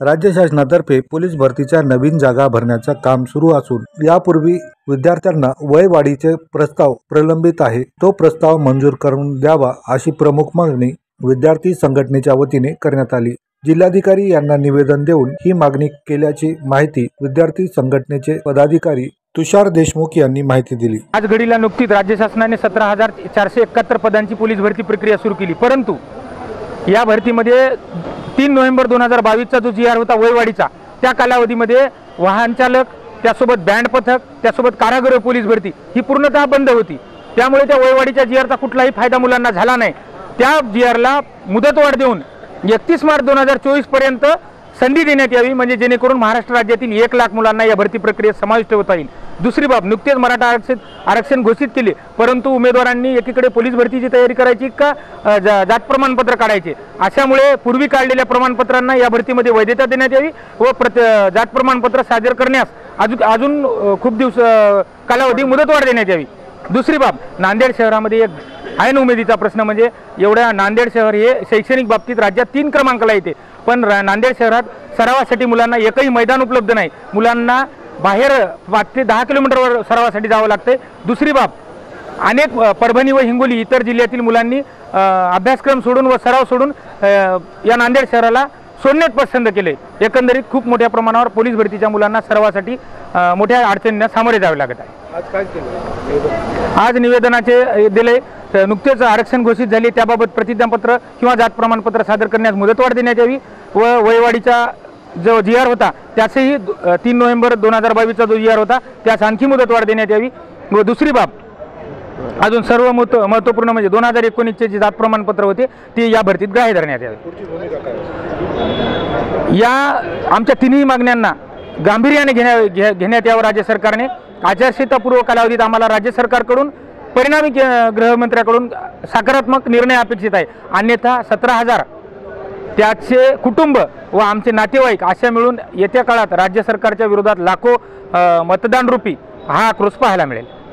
राज्य शासनातर्फे पोलीस भरतीच्या नवीन जागा भरण्याचं काम सुरू असून यापूर्वी विद्यार्थ्यांना वय वाढीचे प्रस्ताव प्रलंबित आहे, तो प्रस्ताव मंजूर करून द्यावा अशी प्रमुख मागणी विद्यार्थी संघटनेच्या वतीने करण्यात आली। जिल्हाधिकारी यांना निवेदन देऊन ही मागणी केल्याची माहिती विद्यार्थी संघटनेचे पदाधिकारी तुषार देशमुख यांनी माहिती दिली। आज घडीला नुकतीच राज्य शासनाने 17,471 पदांची पोलीस भरती प्रक्रिया सुरू केली, परंतु या भरतीमध्ये 3 नोव्हेंबर 2022चा जो जी आर होता वयवाढीचा, त्या कालावधीमध्ये वाहन चालक, त्यासोबत बँड पथक, त्यासोबत कारागृह पोलीस भरती ही पूर्णतः बंद होती। त्यामुळे त्या वयवाढीच्या जी आरचा कुठलाही फायदा मुलांना झाला नाही। त्या जी आरला मुदतवाढ देऊन 31 मार्च 2024 पर्यंत संधी देण्यात यावी, म्हणजे जेणेकरून महाराष्ट्र राज्यातील 1 लाख मुलांना या भरती प्रक्रियेत समाविष्ट होता येईल। दुसरी बाब, नुकतेच मराठा आरक्षण घोषित केले, परंतु उमेदवारांनी एकीकडे पोलीस भरतीची तयारी करायची का जात प्रमाणपत्र काढायचे, अशामुळे पूर्वी काढलेल्या प्रमाणपत्रांना या भरतीमध्ये वैधता देण्यात यावी व जात प्रमाणपत्र सादर करण्यास अजून खूप दिवस कालावधी मुदतवाढ देण्यात यावी। दुसरी बाब, नांदेड शहरामध्ये एक ऐन उमेदीचा प्रश्न, म्हणजे एवढ्या नांदेड शहर हे शैक्षणिक बाबतीत राज्यात 3 क्रमांकाला येते, पण नांदेड शहरात सरावासाठी मुलांना एकही मैदान उपलब्ध नाही। मुलांना बाहेर 5 ते 10 किलोमीटरवर सरावासाठी जावं लागते। दुसरी बाब, अनेक परभणी व हिंगोली इतर जिल्ह्यातील मुलांनी अभ्यासक्रम सोडून व सराव सोडून या नांदेड शहराला सोडण्यात पसंत केले। एकंदरीत खूप मोठ्या प्रमाणावर पोलीस भरतीच्या मुलांना सरावासाठी मोठ्या अडचणींना सामोरे जावे लागत आहे। आज काय केलं? आज निवेदनाचे दिले, नुकतेच आरक्षण घोषित झाले त्याबाबत प्रतिज्ञापत्र किंवा जात प्रमाणपत्र सादर करण्यास मुदतवाढ देण्यात यावी व वयवाढीचा जो जी आर होता त्याचेही 3 नोव्हेंबर 2022चा जो जी आर होता त्यास आणखी मुदतवाढ देण्यात यावी। व दुसरी बाब, अजून सर्व महत्त्वपूर्ण म्हणजे 2019चे जे जात प्रमाणपत्र होते ते या भरतीत ग्राह्य धरण्यात यावे। या आमच्या तिन्ही मागण्यांना गांभीर्याने घेण्यात यावं राज्य सरकारने। आचारसंहितापूर्व कालावधीत आम्हाला राज्य सरकारकडून परिणामी गृहमंत्र्याकडून सकारात्मक निर्णय अपेक्षित आहे, अन्यथा 17,000 त्याचे कुटुंब व आमचे नातेवाईक अशा मिळून येत्या काळात राज्य सरकारच्या विरोधात लाखो मतदान रूपी हा आक्रोश पाहायला मिळेल।